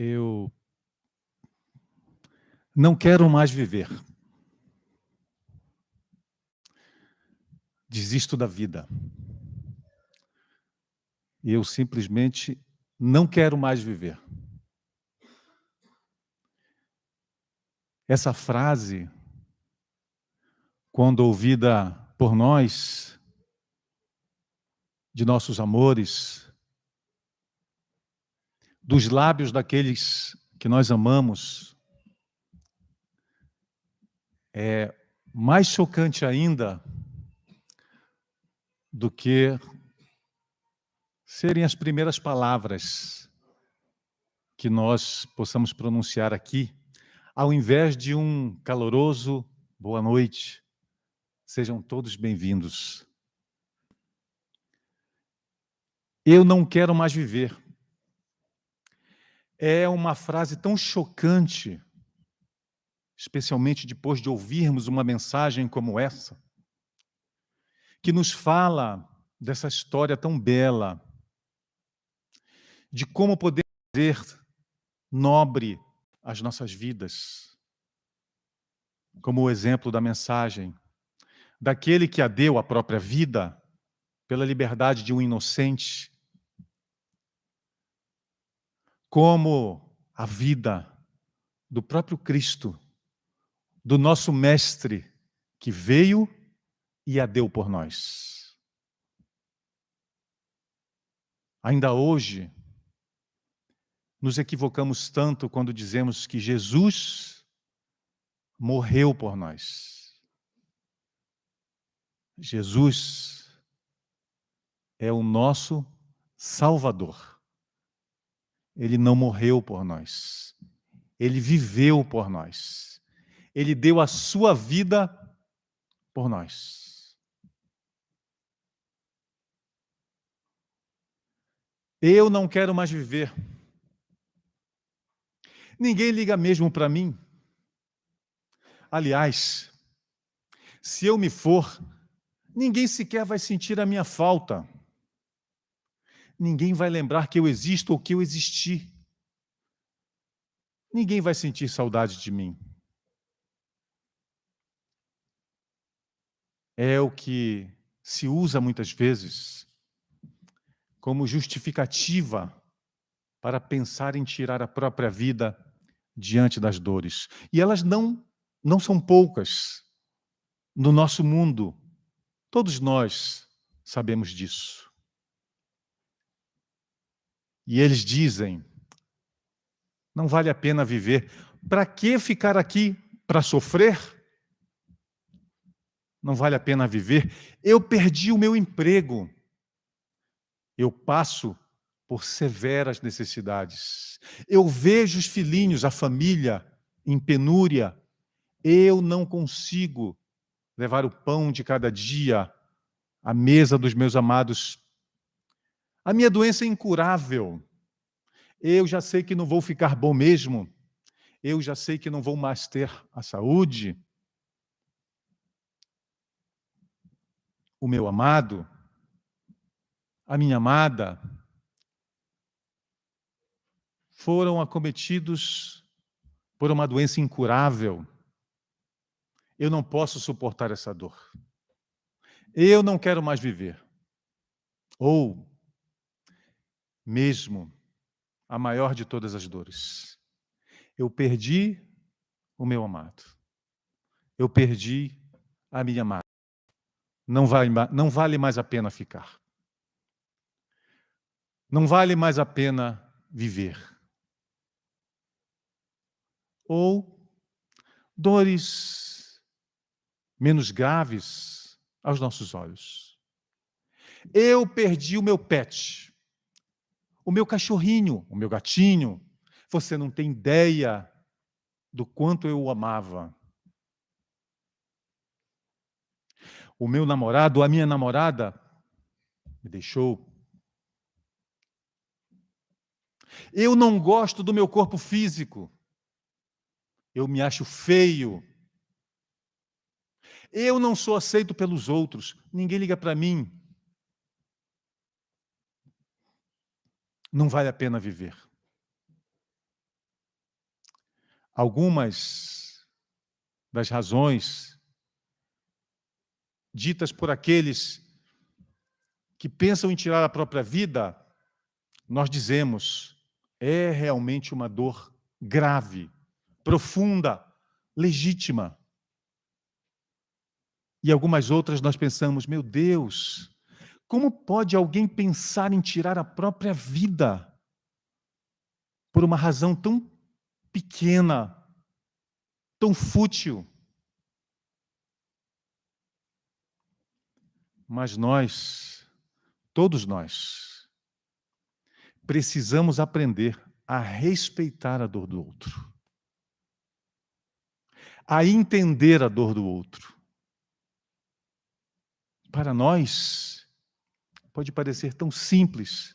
Eu não quero mais viver. Desisto da vida. Eu simplesmente não quero mais viver. Essa frase, quando ouvida por nós, de nossos amores, dos lábios daqueles que nós amamos, é mais chocante ainda do que serem as primeiras palavras que nós possamos pronunciar aqui, ao invés de um caloroso boa noite. Sejam todos bem-vindos. Eu não quero mais viver. É uma frase tão chocante, especialmente depois de ouvirmos uma mensagem como essa, que nos fala dessa história tão bela, de como podemos fazer nobre as nossas vidas, como o exemplo da mensagem, daquele que a deu a própria vida pela liberdade de um inocente, como a vida do próprio Cristo, do nosso Mestre, que veio e a deu por nós. Ainda hoje, nos equivocamos tanto quando dizemos que Jesus morreu por nós. Jesus é o nosso Salvador. Ele não morreu por nós. Ele viveu por nós. Ele deu a sua vida por nós. Eu não quero mais viver. Ninguém liga mesmo para mim. Aliás, se eu me for, ninguém sequer vai sentir a minha falta. Ninguém vai lembrar que eu existo ou que eu existi. Ninguém vai sentir saudade de mim. É o que se usa muitas vezes como justificativa para pensar em tirar a própria vida diante das dores. E elas não são poucas no nosso mundo. Todos nós sabemos disso. E eles dizem, não vale a pena viver. Para que ficar aqui? Para sofrer? Não vale a pena viver. Eu perdi o meu emprego. Eu passo por severas necessidades. Eu vejo os filhinhos, a família, em penúria. Eu não consigo levar o pão de cada dia à mesa dos meus amados. A minha doença é incurável. Eu já sei que não vou ficar bom mesmo. Eu já sei que não vou mais ter a saúde. O meu amado, a minha amada, foram acometidos por uma doença incurável. Eu não posso suportar essa dor. Eu não quero mais viver. Ou, mesmo, a maior de todas as dores. Eu perdi o meu amado. Eu perdi a minha amada. Não vale mais a pena ficar. Não vale mais a pena viver. Ou dores menos graves aos nossos olhos. Eu perdi o meu pet, o meu cachorrinho, o meu gatinho. Você não tem ideia do quanto eu o amava. O meu namorado, a minha namorada, me deixou. Eu não gosto do meu corpo físico. Eu me acho feio. Eu não sou aceito pelos outros. Ninguém liga para mim. Não vale a pena viver. Algumas das razões ditas por aqueles que pensam em tirar a própria vida, nós dizemos, é realmente uma dor grave, profunda, legítima. E algumas outras nós pensamos, meu Deus, como pode alguém pensar em tirar a própria vida por uma razão tão pequena, tão fútil? Mas nós, todos nós, precisamos aprender a respeitar a dor do outro, a entender a dor do outro. Para nós, pode parecer tão simples,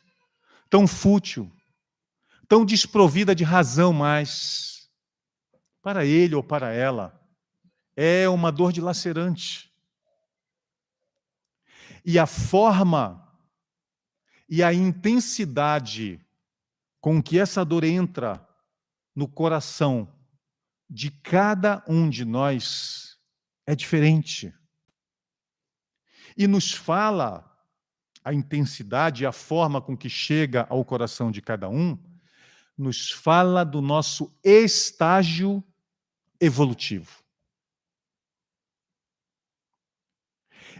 tão fútil, tão desprovida de razão, mas para ele ou para ela é uma dor dilacerante. E a forma e a intensidade com que essa dor entra no coração de cada um de nós é diferente. E nos fala a intensidade e a forma com que chega ao coração de cada um, nos fala do nosso estágio evolutivo.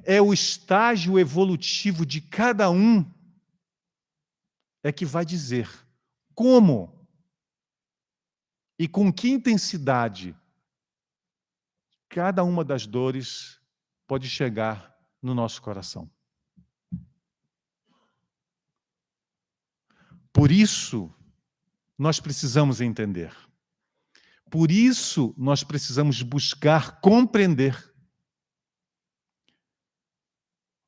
É o estágio evolutivo de cada um é que vai dizer como e com que intensidade cada uma das dores pode chegar no nosso coração. Por isso, nós precisamos entender. Por isso, nós precisamos buscar compreender.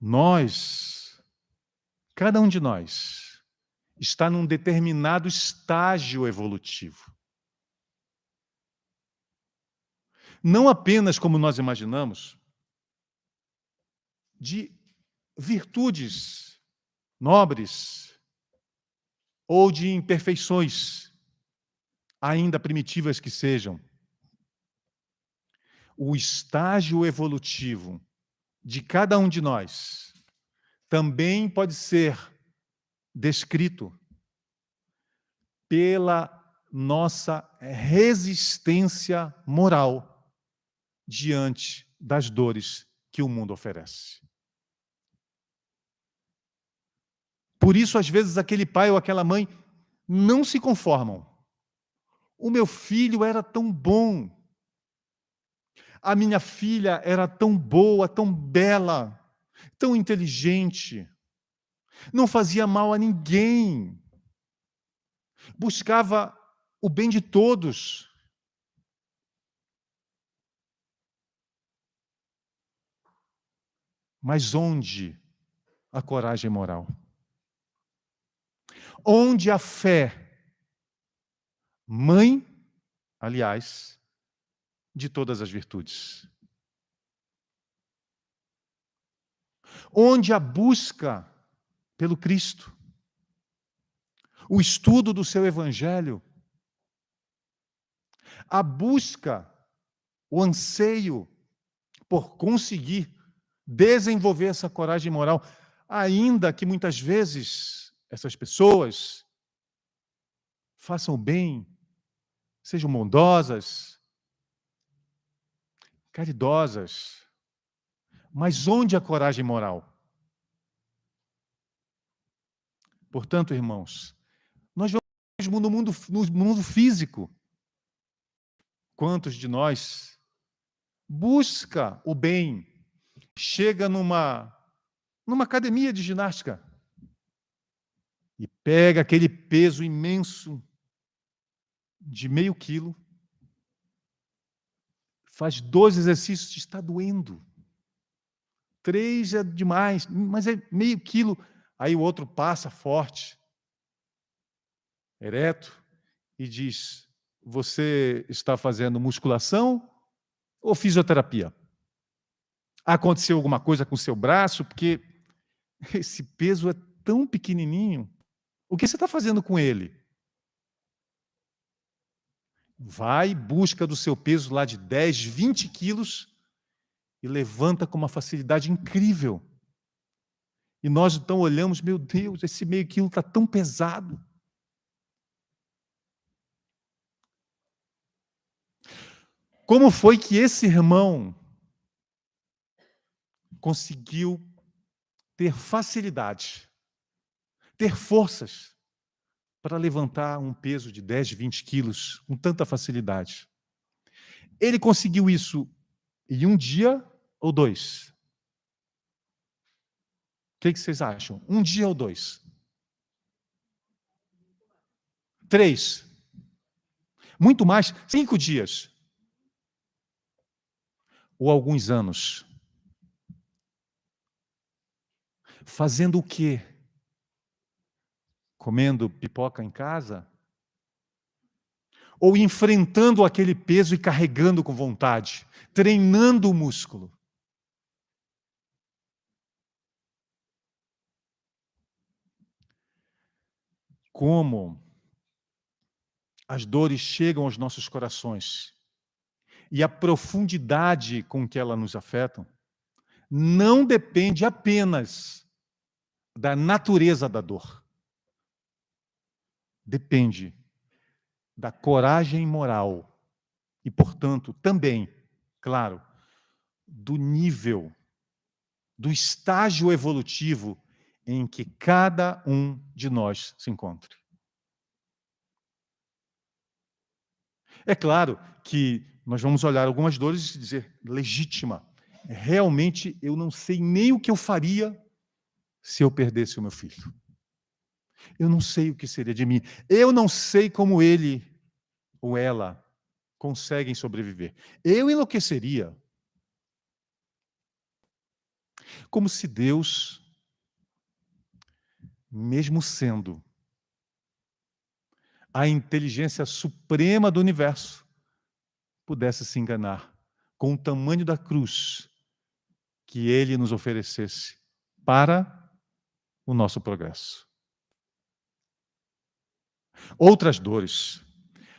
Nós, cada um de nós, está num determinado estágio evolutivo. Não apenas, como nós imaginamos, de virtudes nobres ou de imperfeições, ainda primitivas que sejam. O estágio evolutivo de cada um de nós também pode ser descrito pela nossa resistência moral diante das dores que o mundo oferece. Por isso, às vezes, aquele pai ou aquela mãe não se conformam. O meu filho era tão bom. A minha filha era tão boa, tão bela, tão inteligente. Não fazia mal a ninguém. Buscava o bem de todos. Mas onde a coragem moral? Onde a fé, mãe, aliás, de todas as virtudes? Onde a busca pelo Cristo, o estudo do seu Evangelho, a busca, o anseio por conseguir desenvolver essa coragem moral, ainda que muitas vezes essas pessoas façam o bem, sejam bondosas, caridosas, mas onde a coragem moral? Portanto, irmãos, nós vemos no mundo físico. Quantos de nós busca o bem, chega numa academia de ginástica e pega aquele peso imenso de meio quilo, faz 2 exercícios e está doendo. 3 é demais, mas é meio quilo. Aí o outro passa forte, ereto, e diz: você está fazendo musculação ou fisioterapia? Aconteceu alguma coisa com o seu braço? Porque esse peso é tão pequenininho. O que você está fazendo com ele? Vai, busca do seu peso lá de 10, 20 quilos e levanta com uma facilidade incrível. E nós então olhamos, meu Deus, esse meio quilo está tão pesado. Como foi que esse irmão conseguiu ter facilidade, ter forças para levantar um peso de 10, 20 quilos com tanta facilidade? Ele conseguiu isso em um dia ou 2? O que vocês acham? Um dia ou 2? 3? Muito mais? 5 dias? Ou alguns anos? Fazendo o quê? Comendo pipoca em casa? Ou enfrentando aquele peso e carregando com vontade? Treinando o músculo? Como as dores chegam aos nossos corações e a profundidade com que elas nos afetam não depende apenas da natureza da dor. Depende da coragem moral e, portanto, também, claro, do nível, do estágio evolutivo em que cada um de nós se encontra. É claro que nós vamos olhar algumas dores e dizer, legítima, realmente eu não sei nem o que eu faria se eu perdesse o meu filho. Eu não sei o que seria de mim. Eu não sei como ele ou ela conseguem sobreviver. Eu enlouqueceria. Como se Deus, mesmo sendo a inteligência suprema do universo, pudesse se enganar com o tamanho da cruz que ele nos oferecesse para o nosso progresso. Outras dores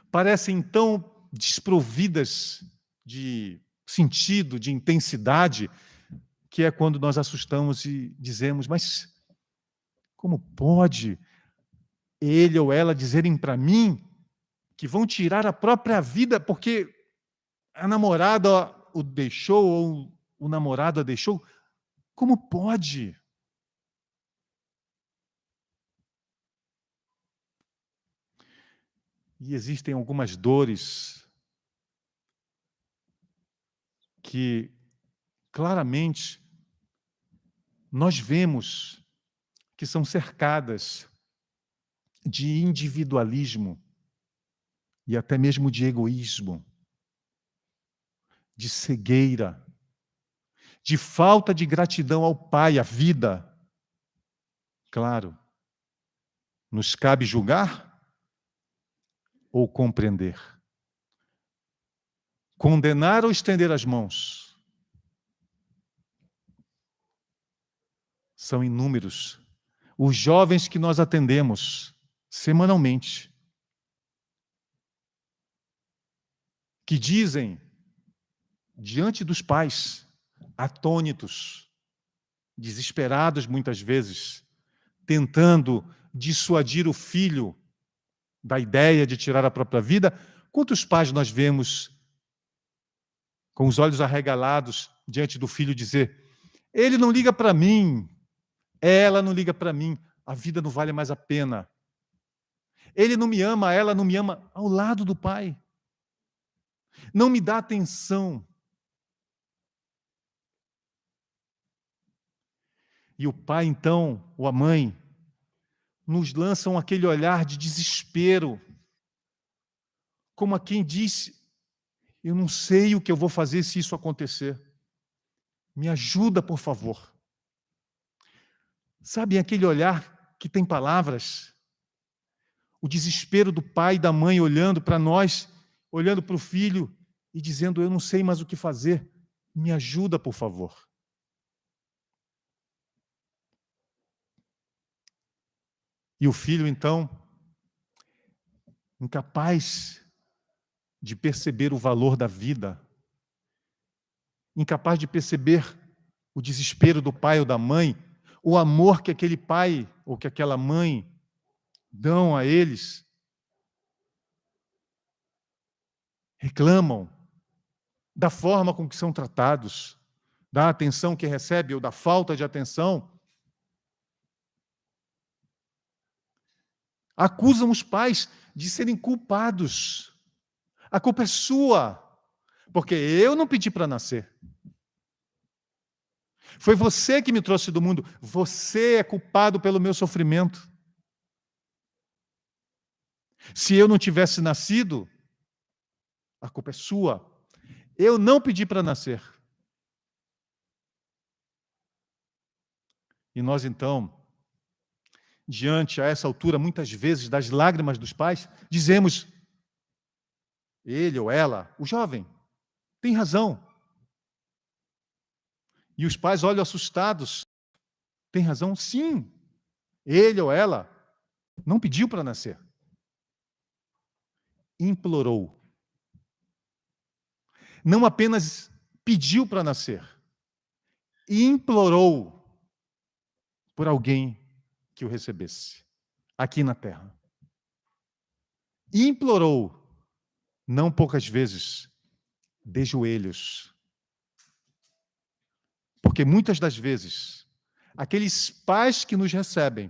parecem tão desprovidas de sentido, de intensidade, que é quando nós assustamos e dizemos, mas como pode ele ou ela dizerem para mim que vão tirar a própria vida porque a namorada o deixou ou o namorado a deixou? Como pode? E existem algumas dores que claramente nós vemos que são cercadas de individualismo e até mesmo de egoísmo, de cegueira, de falta de gratidão ao Pai, à vida. Claro, nos cabe julgar ou compreender, condenar ou estender as mãos. São inúmeros os jovens que nós atendemos semanalmente, que dizem, diante dos pais, atônitos, desesperados muitas vezes, tentando dissuadir o filho da ideia de tirar a própria vida. Quantos pais nós vemos com os olhos arregalados diante do filho dizer, ele não liga para mim, ela não liga para mim, a vida não vale mais a pena. Ele não me ama, ela não me ama, ao lado do pai. Não me dá atenção. E o pai, então, ou a mãe, nos lançam aquele olhar de desespero, como a quem diz, eu não sei o que eu vou fazer se isso acontecer. Me ajuda, por favor. Sabe aquele olhar que tem palavras? O desespero do pai e da mãe olhando para nós, olhando para o filho e dizendo, eu não sei mais o que fazer. Me ajuda, por favor. E o filho, então, incapaz de perceber o valor da vida, incapaz de perceber o desespero do pai ou da mãe, o amor que aquele pai ou que aquela mãe dão a eles, reclamam da forma com que são tratados, da atenção que recebem ou da falta de atenção. Acusam os pais de serem culpados. A culpa é sua, porque eu não pedi para nascer. Foi você que me trouxe do mundo. Você é culpado pelo meu sofrimento. Se eu não tivesse nascido, a culpa é sua. Eu não pedi para nascer. E nós, então, diante a essa altura, muitas vezes, das lágrimas dos pais, dizemos, ele ou ela, o jovem, tem razão. E os pais olham assustados. Tem razão? Sim. Ele ou ela não pediu para nascer. Implorou. Não apenas pediu para nascer, implorou por alguém que o recebesse aqui na terra. Implorou, não poucas vezes, de joelhos. Porque muitas das vezes, aqueles pais que nos recebem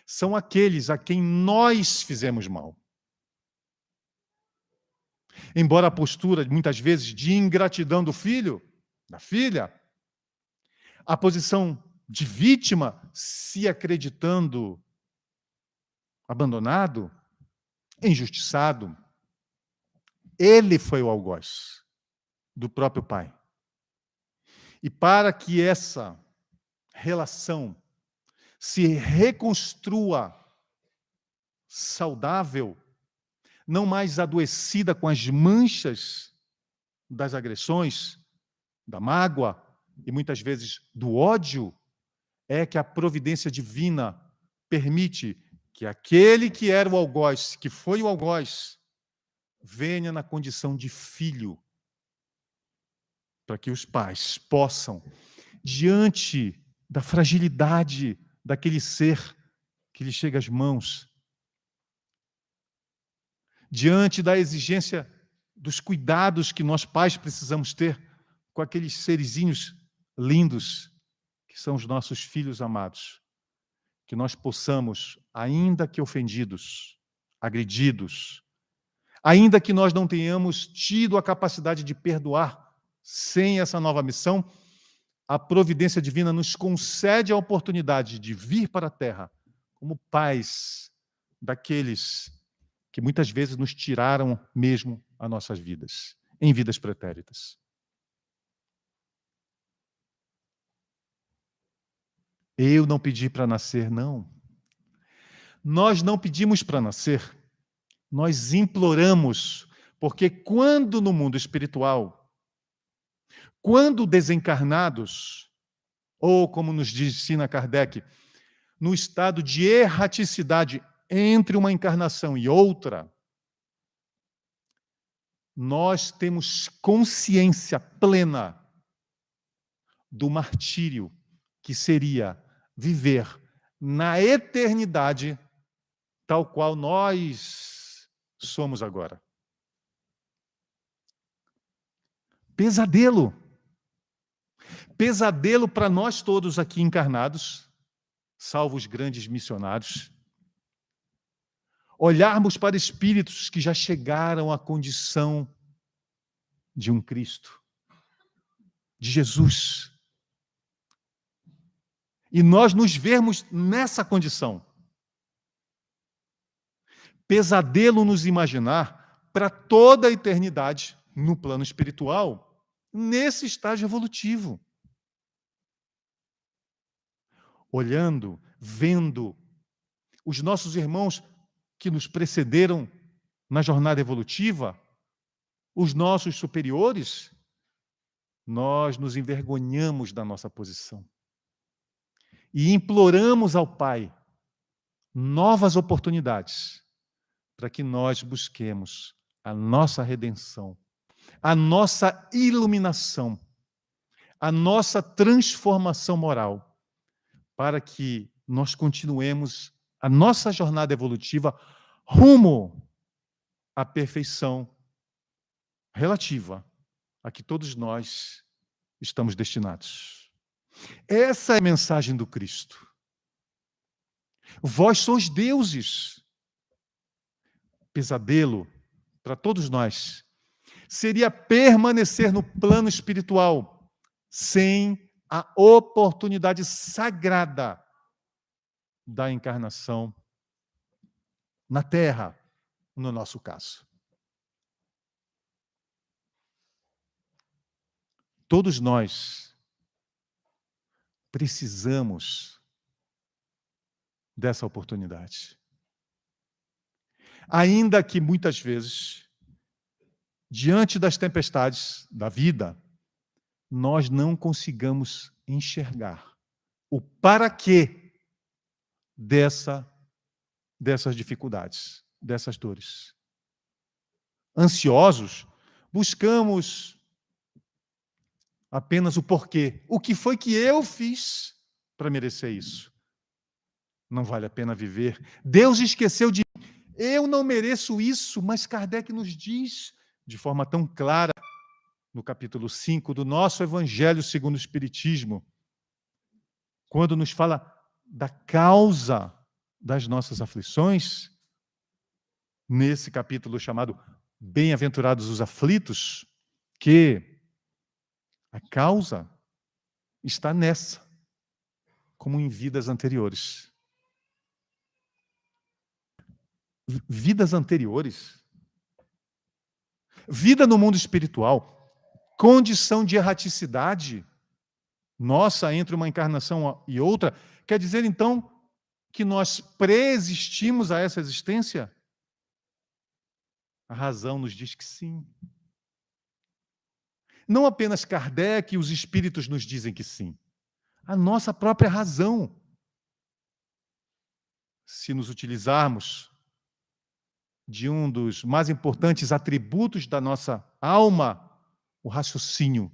são aqueles a quem nós fizemos mal. Embora a postura, muitas vezes, de ingratidão do filho, da filha, a posição de vítima, se acreditando abandonado, injustiçado, ele foi o algoz do próprio pai. E para que essa relação se reconstrua saudável, não mais adoecida com as manchas das agressões, da mágoa e muitas vezes do ódio, é que a providência divina permite que aquele que era o algoz, que foi o algoz, venha na condição de filho, para que os pais possam, diante da fragilidade daquele ser que lhe chega às mãos, diante da exigência dos cuidados que nós pais precisamos ter com aqueles serizinhos lindos que são os nossos filhos amados, que nós possamos, ainda que ofendidos, agredidos, ainda que nós não tenhamos tido a capacidade de perdoar sem essa nova missão, a providência divina nos concede a oportunidade de vir para a terra como pais daqueles que muitas vezes nos tiraram mesmo as nossas vidas, em vidas pretéritas. Eu não pedi para nascer, não. Nós não pedimos para nascer, nós imploramos, porque quando no mundo espiritual, quando desencarnados, ou como nos ensina Kardec, no estado de erraticidade entre uma encarnação e outra, nós temos consciência plena do martírio que seria viver na eternidade tal qual nós somos agora. Pesadelo. Pesadelo para nós todos aqui encarnados, salvo os grandes missionários, olharmos para espíritos que já chegaram à condição de um Cristo, de Jesus. E nós nos vermos nessa condição. Pesadelo nos imaginar para toda a eternidade, no plano espiritual, nesse estágio evolutivo. Olhando, vendo os nossos irmãos que nos precederam na jornada evolutiva, os nossos superiores, nós nos envergonhamos da nossa posição. E imploramos ao Pai novas oportunidades para que nós busquemos a nossa redenção, a nossa iluminação, a nossa transformação moral, para que nós continuemos a nossa jornada evolutiva rumo à perfeição relativa a que todos nós estamos destinados. Essa é a mensagem do Cristo. Vós sois deuses. Pesadelo para todos nós seria permanecer no plano espiritual sem a oportunidade sagrada da encarnação na Terra, no nosso caso. Todos nós precisamos dessa oportunidade. Ainda que muitas vezes, diante das tempestades da vida, nós não consigamos enxergar o para quê dessas dificuldades, dessas dores. Ansiosos, buscamos apenas o porquê. O que foi que eu fiz para merecer isso? Não vale a pena viver. Deus esqueceu de mim. Eu não mereço isso, mas Kardec nos diz de forma tão clara, no capítulo 5 do nosso Evangelho segundo o Espiritismo, quando nos fala da causa das nossas aflições, nesse capítulo chamado Bem-aventurados os aflitos, que a causa está nessa, como em vidas anteriores. Vidas anteriores? Vida no mundo espiritual, condição de erraticidade nossa entre uma encarnação e outra, quer dizer, então, que nós pré-existimos a essa existência? A razão nos diz que sim. Não apenas Kardec e os espíritos nos dizem que sim. A nossa própria razão. Se nos utilizarmos de um dos mais importantes atributos da nossa alma, o raciocínio,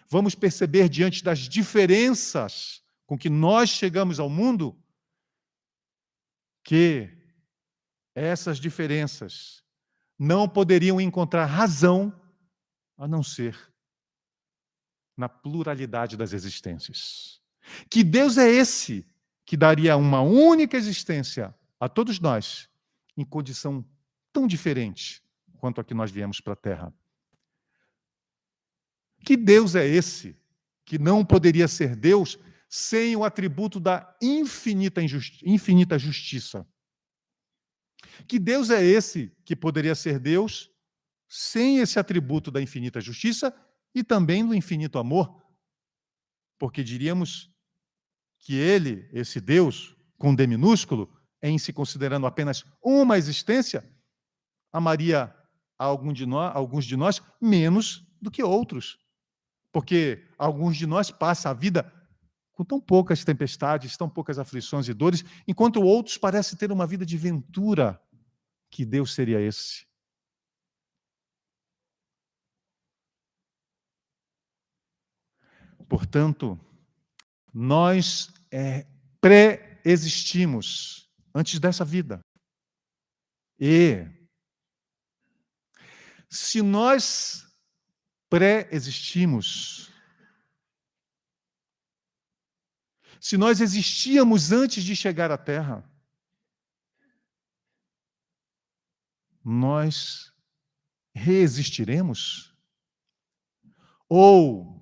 vamos perceber diante das diferenças com que nós chegamos ao mundo, que essas diferenças não poderiam encontrar razão a não ser na pluralidade das existências. Que Deus é esse que daria uma única existência a todos nós, em condição tão diferente quanto a que nós viemos para a Terra? Que Deus é esse que não poderia ser Deus sem o atributo da infinita justiça? Que Deus é esse que poderia ser Deus sem esse atributo da infinita justiça e também do infinito amor? Porque diríamos que ele, esse Deus, com D minúsculo, em se considerando apenas uma existência, amaria alguns de nós menos do que outros. Porque alguns de nós passam a vida com tão poucas tempestades, tão poucas aflições e dores, enquanto outros parecem ter uma vida de ventura. Que Deus seria esse? Portanto, nós pré-existimos antes dessa vida. E se nós pré-existimos, se nós existíamos antes de chegar à Terra, nós reexistiremos? Ou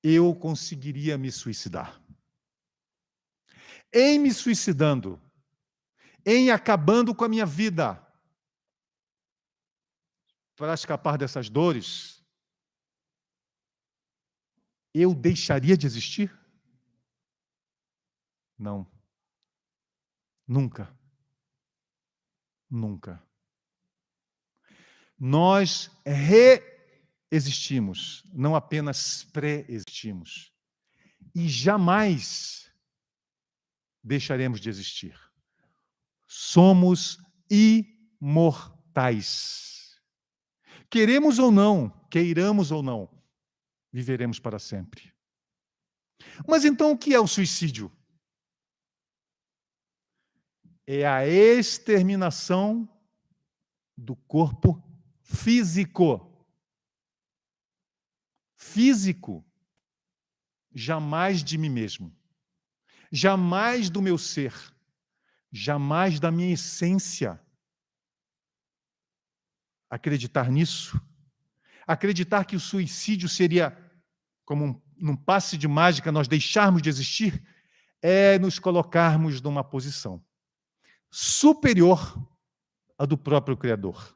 eu conseguiria me suicidar? Em me suicidando, em acabando com a minha vida, para escapar dessas dores, eu deixaria de existir? Não. Nunca. Nunca. Nós reexistimos, não apenas pré-existimos. E jamais deixaremos de existir. Somos imortais. Queiramos ou não, viveremos para sempre. Mas então o que é o suicídio? É a exterminação do corpo físico. Físico. Jamais de mim mesmo. Jamais do meu ser. Jamais da minha essência. Acreditar nisso, acreditar que o suicídio seria, como num passe de mágica, nós deixarmos de existir, é nos colocarmos numa posição superior à do próprio Criador.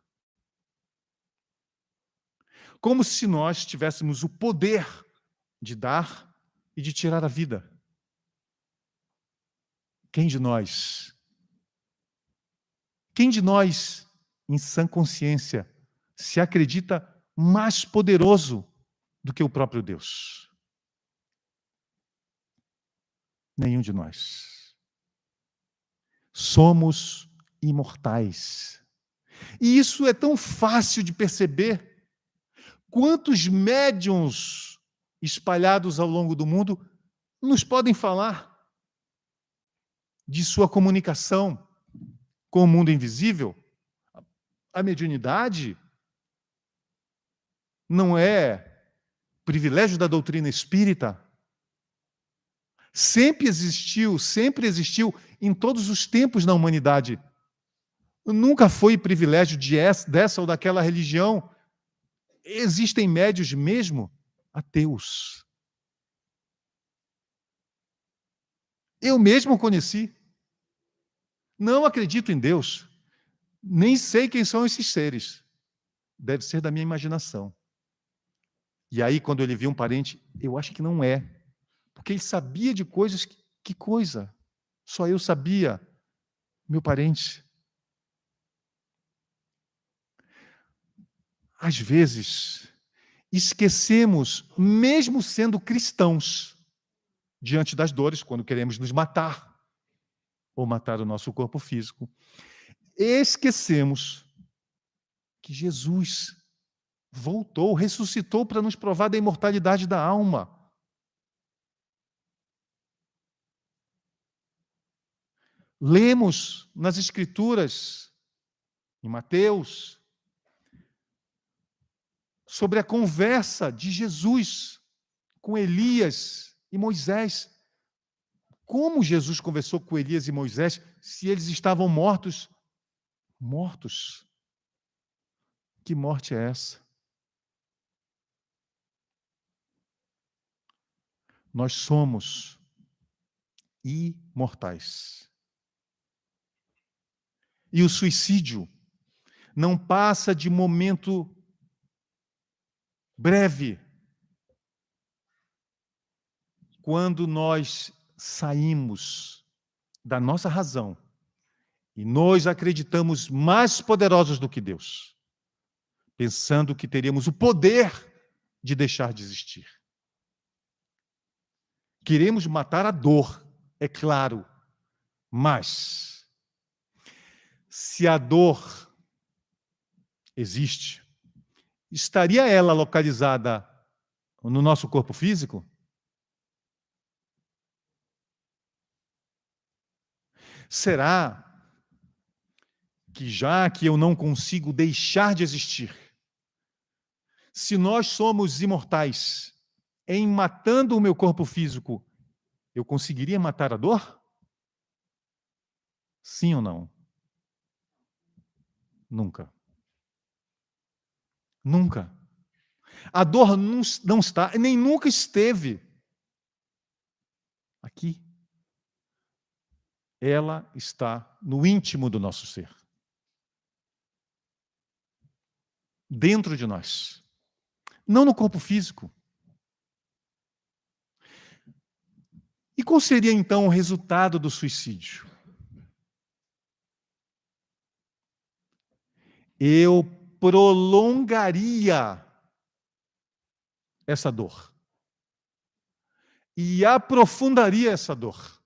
Como se nós tivéssemos o poder de dar e de tirar a vida. Quem de nós, em sã consciência, se acredita mais poderoso do que o próprio Deus? Nenhum de nós. Somos imortais. E isso é tão fácil de perceber. Quantos médiuns espalhados ao longo do mundo nos podem falar de sua comunicação com o mundo invisível? A mediunidade não é privilégio da doutrina espírita. Sempre existiu em todos os tempos na humanidade. Nunca foi privilégio dessa ou daquela religião. Existem médiuns mesmo ateus. Eu mesmo conheci. Não acredito em Deus. Nem sei quem são esses seres. Deve ser da minha imaginação. E aí, quando ele viu um parente, eu acho que não é. Porque ele sabia de coisas. Que coisa? Só eu sabia. Meu parente. Às vezes, esquecemos, mesmo sendo cristãos, diante das dores, quando queremos nos matar, ou matar o nosso corpo físico, esquecemos que Jesus voltou, ressuscitou para nos provar da imortalidade da alma. Lemos nas Escrituras, em Mateus, sobre a conversa de Jesus com Elias e Moisés. Como Jesus conversou com Elias e Moisés se eles estavam mortos? Mortos. Que morte é essa? Nós somos imortais. E o suicídio não passa de momento breve quando nós saímos da nossa razão e nós acreditamos mais poderosos do que Deus, pensando que teríamos o poder de deixar de existir. Queremos matar a dor, é claro, mas se a dor existe, estaria ela localizada no nosso corpo físico? Será que, já que eu não consigo deixar de existir, se nós somos imortais, em matando o meu corpo físico, eu conseguiria matar a dor? Sim ou não? Nunca. Nunca. A dor não está, nem nunca esteve aqui. Ela está no íntimo do nosso ser. Dentro de nós. Não no corpo físico. E qual seria, então, o resultado do suicídio? Eu prolongaria essa dor. E aprofundaria essa dor.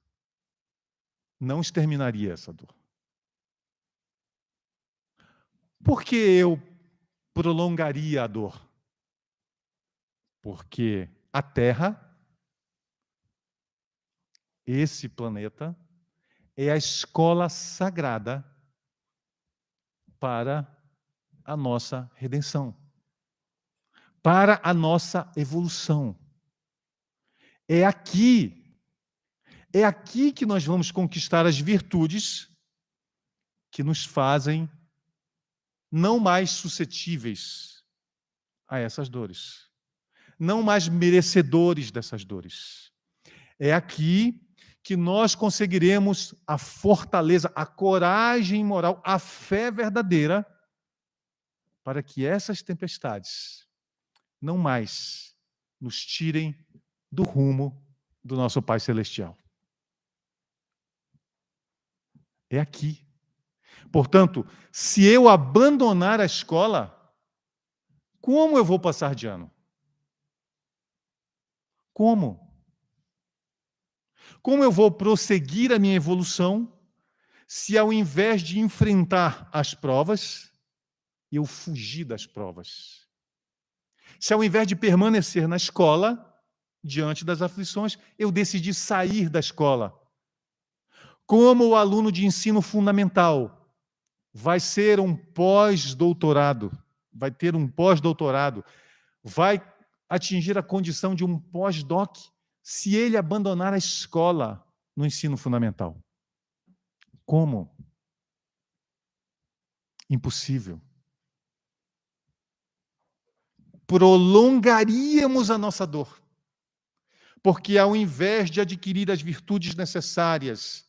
Não exterminaria essa dor. Por que eu prolongaria a dor? Porque a Terra, esse planeta, é a escola sagrada para a nossa redenção, para a nossa evolução. É aqui que nós vamos conquistar as virtudes que nos fazem não mais suscetíveis a essas dores, não mais merecedores dessas dores. É aqui que nós conseguiremos a fortaleza, a coragem moral, a fé verdadeira para que essas tempestades não mais nos tirem do rumo do nosso Pai Celestial. É aqui. Portanto, se eu abandonar a escola, como eu vou passar de ano? Como? Como eu vou prosseguir a minha evolução se, ao invés de enfrentar as provas, eu fugir das provas? Se, ao invés de permanecer na escola, diante das aflições, eu decidi sair da escola? Como o aluno de ensino fundamental vai ser um pós-doutorado, vai ter um pós-doutorado, vai atingir a condição de um pós-doc se ele abandonar a escola no ensino fundamental? Como? Impossível. Prolongaríamos a nossa dor, porque ao invés de adquirir as virtudes necessárias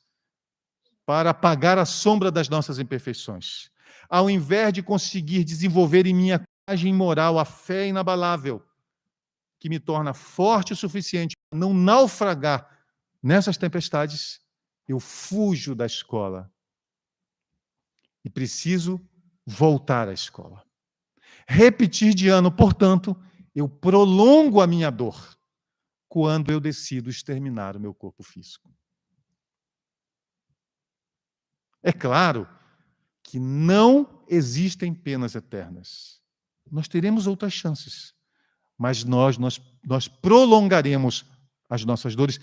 para apagar a sombra das nossas imperfeições, ao invés de conseguir desenvolver em minha coragem moral a fé inabalável, que me torna forte o suficiente para não naufragar nessas tempestades, eu fujo da escola e preciso voltar à escola. Repetir de ano, portanto, eu prolongo a minha dor quando eu decido exterminar o meu corpo físico. É claro que não existem penas eternas. Nós teremos outras chances, mas nós prolongaremos as nossas dores.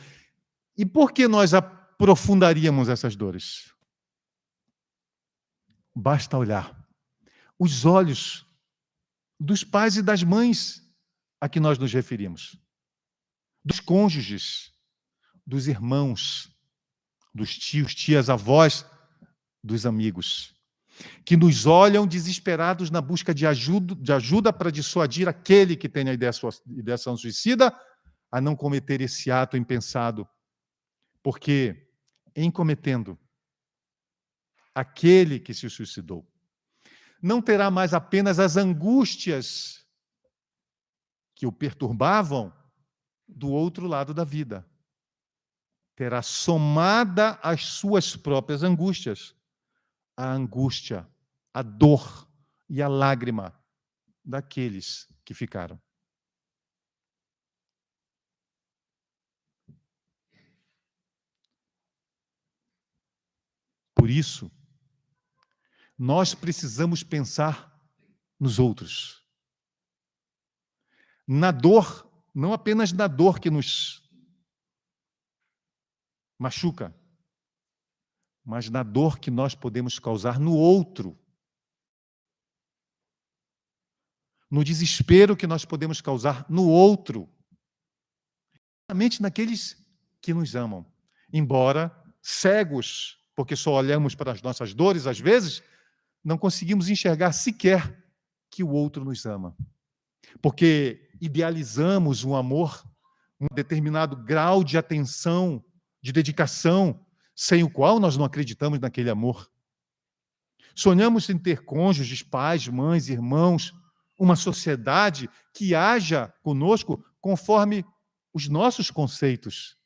E por que nós aprofundaríamos essas dores? Basta olhar os olhos dos pais e das mães a que nós nos referimos, dos cônjuges, dos irmãos, dos tios, tias, avós, dos amigos, que nos olham desesperados na busca de ajuda para dissuadir aquele que tem a ideação suicida a não cometer esse ato impensado, porque, em cometendo, aquele que se suicidou não terá mais apenas as angústias que o perturbavam do outro lado da vida. Terá somada às suas próprias angústias a angústia, a dor e a lágrima daqueles que ficaram. Por isso, nós precisamos pensar nos outros. Na dor, não apenas na dor que nos machuca, mas na dor que nós podemos causar no outro. No desespero que nós podemos causar no outro. Somente naqueles que nos amam. Embora cegos, porque só olhamos para as nossas dores, às vezes, não conseguimos enxergar sequer que o outro nos ama. Porque idealizamos um amor, um determinado grau de atenção, de dedicação, sem o qual nós não acreditamos naquele amor. Sonhamos em ter cônjuges, pais, mães, irmãos, uma sociedade que haja conosco conforme os nossos conceitos.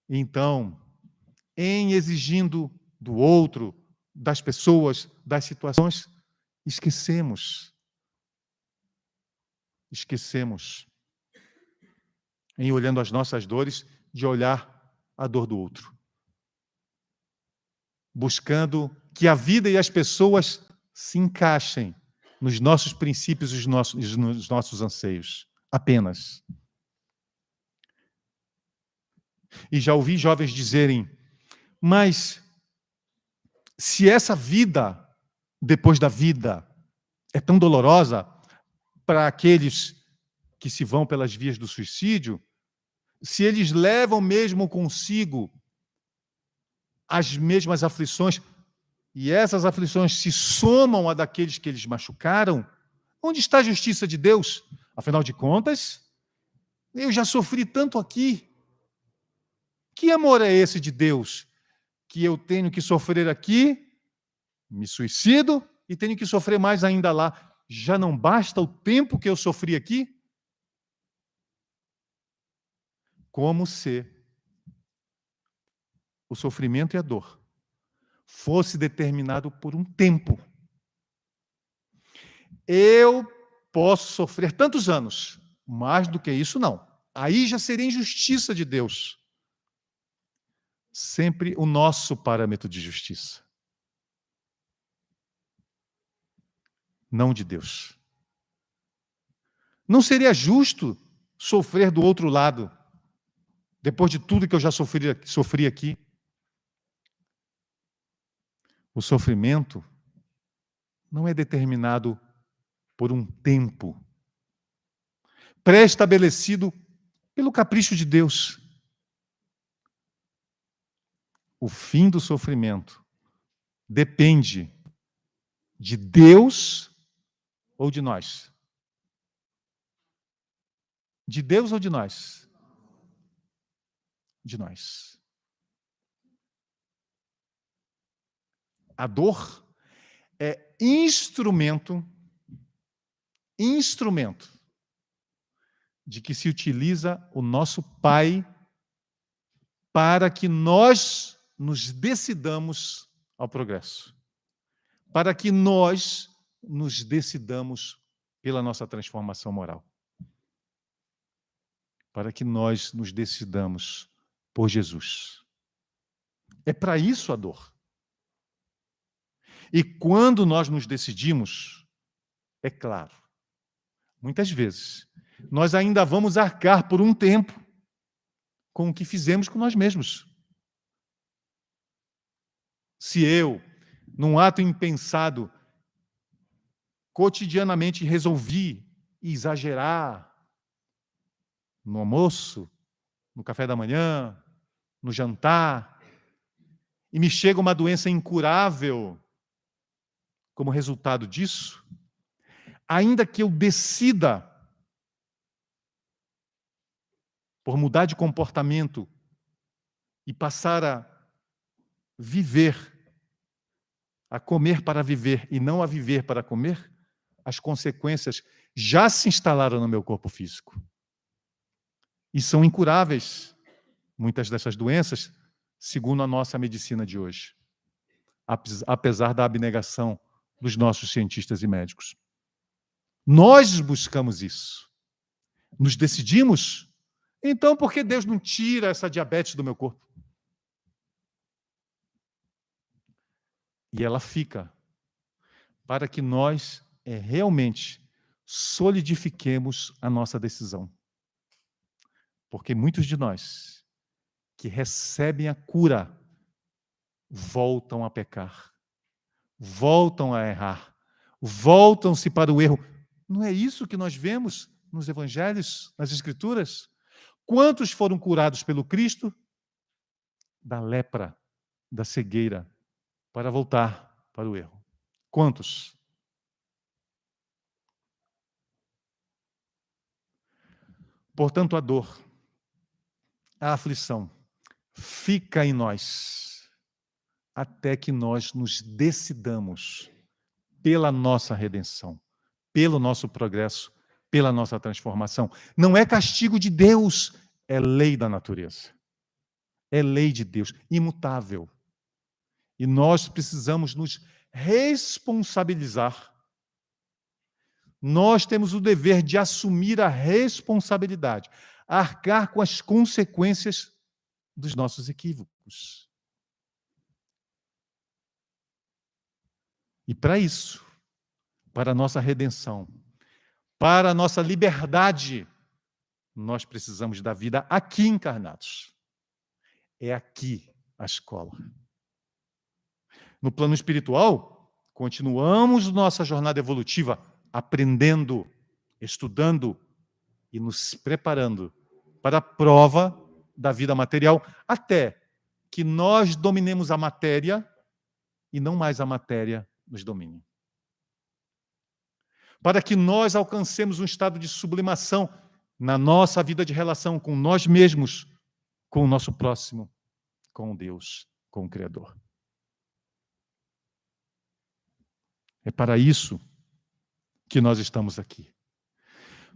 Então, em exigindo do outro, das pessoas, das situações, esquecemos, em olhando as nossas dores, de olhar a dor do outro. buscando que a vida e as pessoas se encaixem nos nossos princípios e nos nossos anseios. Apenas. E já ouvi jovens dizerem, mas se essa vida, depois da vida, é tão dolorosa para aqueles que se vão pelas vias do suicídio, se eles levam mesmo consigo as mesmas aflições, e essas aflições se somam a daqueles que eles machucaram, onde está a justiça de Deus? Afinal de contas, eu já sofri tanto aqui. Que amor é esse de Deus? Que eu tenho que sofrer aqui, me suicido, e tenho que sofrer mais ainda lá. Já não basta o tempo que eu sofri aqui? Como se o sofrimento e a dor fosse determinado por um tempo. Eu posso sofrer tantos anos, mais do que isso não. Aí já seria injustiça de Deus. Sempre o nosso parâmetro de justiça. Não de Deus. Não seria justo sofrer do outro lado, depois de tudo que eu já sofri aqui. O sofrimento não é determinado por um tempo pré-estabelecido pelo capricho de Deus. O fim do sofrimento depende de Deus ou de nós? De Deus ou de nós? De nós. A dor é instrumento de que se utiliza o nosso Pai para que nós nos decidamos ao progresso, para que nós nos decidamos pela nossa transformação moral, para que nós nos decidamos por Jesus. É para isso a dor. E quando nós nos decidimos, é claro, muitas vezes, nós ainda vamos arcar por um tempo com o que fizemos com nós mesmos. Se eu, num ato impensado, cotidianamente resolvi exagerar no almoço, no café da manhã, no jantar, e me chega uma doença incurável como resultado disso, ainda que eu decida por mudar de comportamento e passar a viver, a comer para viver e não a viver para comer, as consequências já se instalaram no meu corpo físico. E são incuráveis, muitas dessas doenças, segundo a nossa medicina de hoje, apesar da abnegação dos nossos cientistas e médicos. Nós buscamos isso. Nos decidimos. Então, por que Deus não tira essa diabetes do meu corpo? E ela fica para que nós realmente solidifiquemos a nossa decisão. Porque muitos de nós que recebem a cura voltam a pecar, voltam a errar, voltam-se para o erro. Não é isso que nós vemos nos evangelhos, nas escrituras? Quantos foram curados pelo Cristo? Da lepra, da cegueira, para voltar para o erro. Quantos? Portanto, a dor, a aflição, fica em nós, até que nós nos decidamos pela nossa redenção, pelo nosso progresso, pela nossa transformação. Não é castigo de Deus, é lei da natureza. É lei de Deus, imutável. E nós precisamos nos responsabilizar. Nós temos o dever de assumir a responsabilidade, arcar com as consequências dos nossos equívocos. E para isso, para a nossa redenção, para a nossa liberdade, nós precisamos da vida aqui encarnados. É aqui a escola. No plano espiritual, continuamos nossa jornada evolutiva, aprendendo, estudando e nos preparando para a prova da vida material, até que nós dominemos a matéria e não mais a matéria nos domine. Para que nós alcancemos um estado de sublimação na nossa vida de relação com nós mesmos, com o nosso próximo, com Deus, com o Criador. É para isso que nós estamos aqui.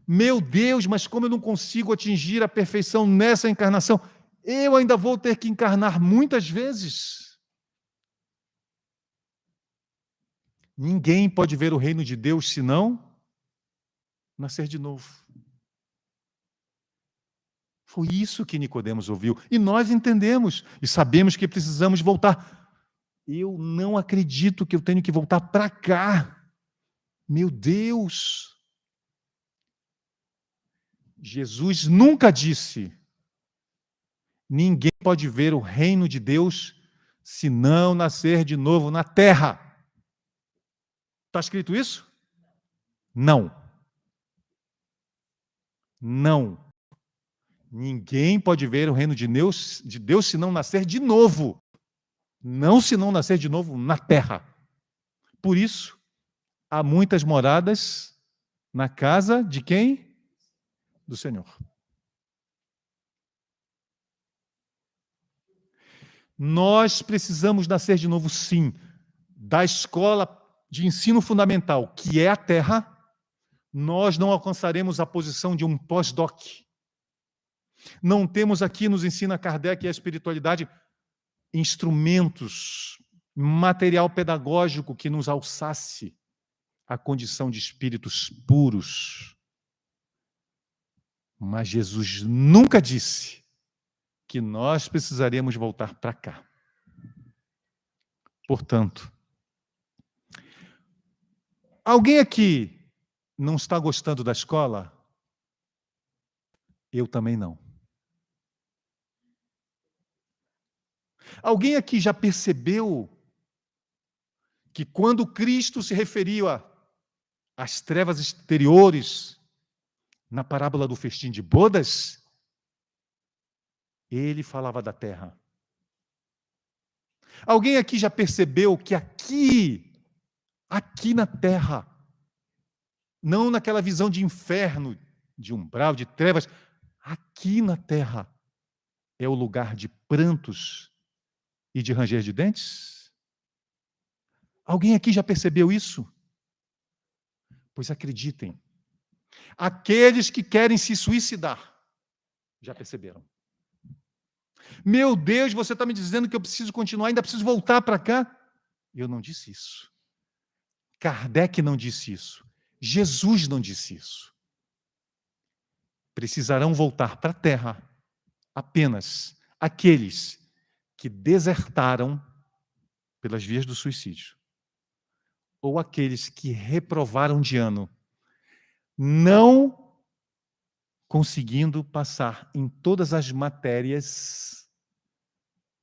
Meu Deus, mas como eu não consigo atingir a perfeição nessa encarnação, eu ainda vou ter que encarnar muitas vezes. Ninguém pode ver o reino de Deus senão nascer de novo. Foi isso que Nicodemos ouviu. E nós entendemos e sabemos que precisamos voltar. Eu não acredito que eu tenho que voltar para cá. Meu Deus! Jesus nunca disse: ninguém pode ver o reino de Deus se não nascer de novo na terra. Está escrito isso? Não. Não. Ninguém pode ver o reino de Deus se não nascer de novo. Não se não nascer de novo na terra. Por isso, há muitas moradas na casa de quem? Do Senhor. Nós precisamos nascer de novo, sim, da escola de ensino fundamental, que é a terra. Nós não alcançaremos a posição de um pós-doc. Não temos aqui, nos ensina Kardec e a espiritualidade, instrumentos, material pedagógico que nos alçasse à condição de espíritos puros. Mas Jesus nunca disse que nós precisaríamos voltar para cá. Portanto, alguém aqui não está gostando da escola? Eu também não. Alguém aqui já percebeu que quando Cristo se referia às trevas exteriores, na parábola do festim de bodas, ele falava da terra? Alguém aqui já percebeu que aqui na terra, não naquela visão de inferno, de umbral, de trevas, aqui na terra é o lugar de prantos e de ranger de dentes? Alguém aqui já percebeu isso? Pois acreditem, aqueles que querem se suicidar já perceberam. Meu Deus, você está me dizendo que eu preciso continuar, ainda preciso voltar para cá? Eu não disse isso. Kardec não disse isso. Jesus não disse isso. Precisarão voltar para a terra apenas aqueles que desertaram pelas vias do suicídio, ou aqueles que reprovaram de ano, não conseguindo passar em todas as matérias,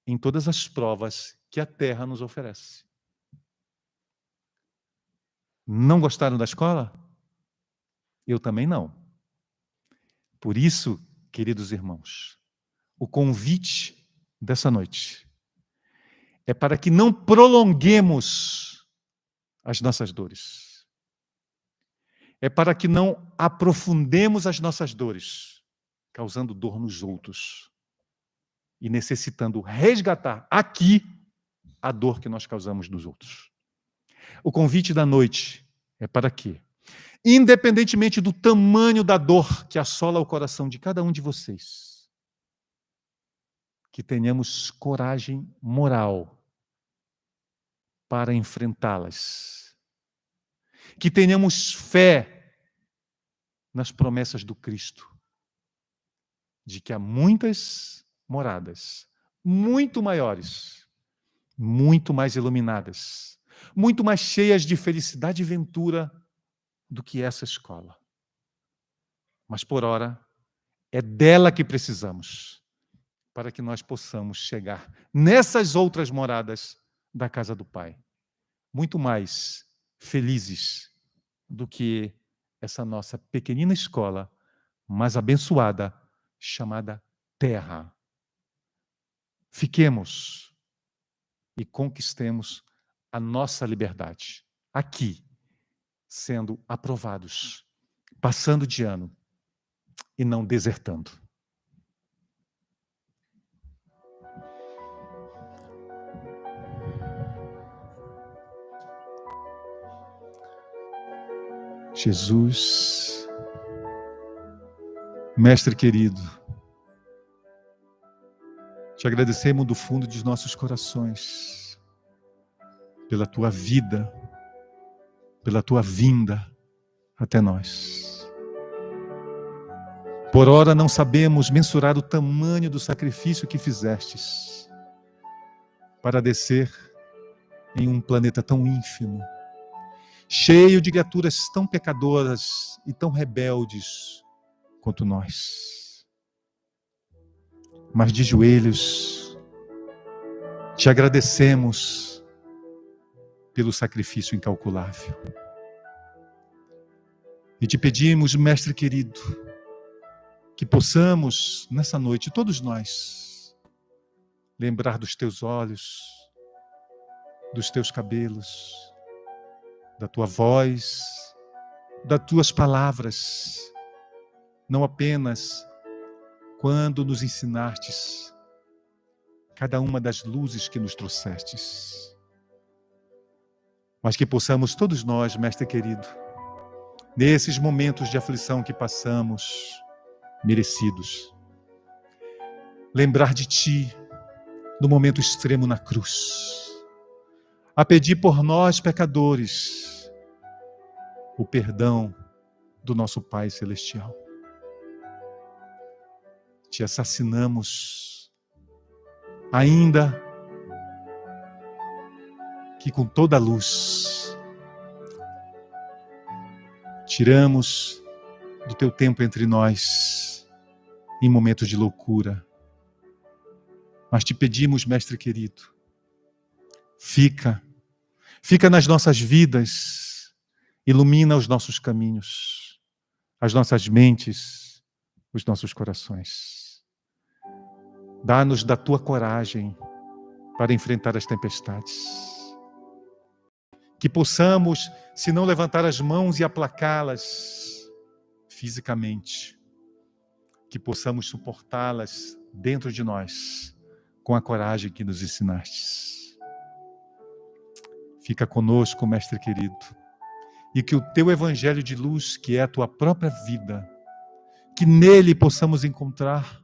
em todas as provas que a terra nos oferece. Não gostaram da escola? Eu também não. Por isso, queridos irmãos, o convite dessa noite é para que não prolonguemos as nossas dores. É para que não aprofundemos as nossas dores, causando dor nos outros e necessitando resgatar aqui a dor que nós causamos nos outros. O convite da noite é para quê? Independentemente do tamanho da dor que assola o coração de cada um de vocês, que tenhamos coragem moral para enfrentá-las. Que tenhamos fé nas promessas do Cristo, de que há muitas moradas, muito maiores, muito mais iluminadas, muito mais cheias de felicidade e ventura do que essa escola. Mas, por ora, é dela que precisamos, para que nós possamos chegar nessas outras moradas da casa do Pai, muito mais felizes do que essa nossa pequenina escola, mas abençoada, chamada terra. Fiquemos e conquistemos a nossa liberdade aqui, sendo aprovados, passando de ano e não desertando. Jesus, Mestre querido, te agradecemos do fundo dos nossos corações pela tua vida, pela tua vinda até nós. Por ora não sabemos mensurar o tamanho do sacrifício que fizestes para descer em um planeta tão ínfimo, cheio de criaturas tão pecadoras e tão rebeldes quanto nós. Mas de joelhos, te agradecemos pelo sacrifício incalculável. E te pedimos, Mestre querido, que possamos, nessa noite, todos nós, lembrar dos teus olhos, dos teus cabelos, da tua voz, das tuas palavras, não apenas quando nos ensinastes cada uma das luzes que nos trouxestes, mas que possamos todos nós, Mestre querido, nesses momentos de aflição que passamos, merecidos, lembrar de Ti no momento extremo na cruz, a pedir por nós pecadores o perdão do nosso Pai Celestial. Te assassinamos, ainda que com toda a luz. Tiramos do Teu tempo entre nós, em momentos de loucura. Mas te pedimos, Mestre querido, fica nas nossas vidas, ilumina os nossos caminhos, as nossas mentes, os nossos corações. Dá-nos da Tua coragem para enfrentar as tempestades. Que possamos, se não levantar as mãos e aplacá-las fisicamente, que possamos suportá-las dentro de nós, com a coragem que nos ensinastes. Fica conosco, Mestre querido, e que o Teu evangelho de luz, que é a Tua própria vida, que nele possamos encontrar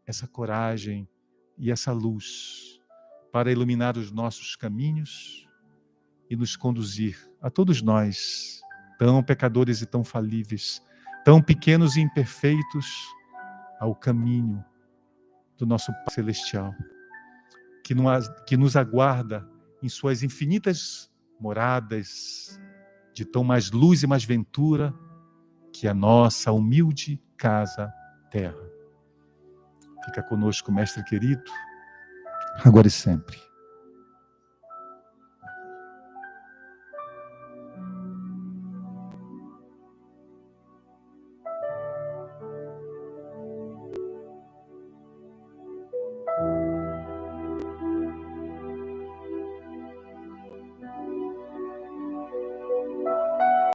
essa coragem e essa luz para iluminar os nossos caminhos e nos conduzir a todos nós, tão pecadores e tão falíveis, tão pequenos e imperfeitos, ao caminho do nosso Pai Celestial, que nos aguarda em suas infinitas moradas, de tão mais luz e mais ventura, que a nossa humilde casa terra. Fica conosco, Mestre querido, agora e sempre.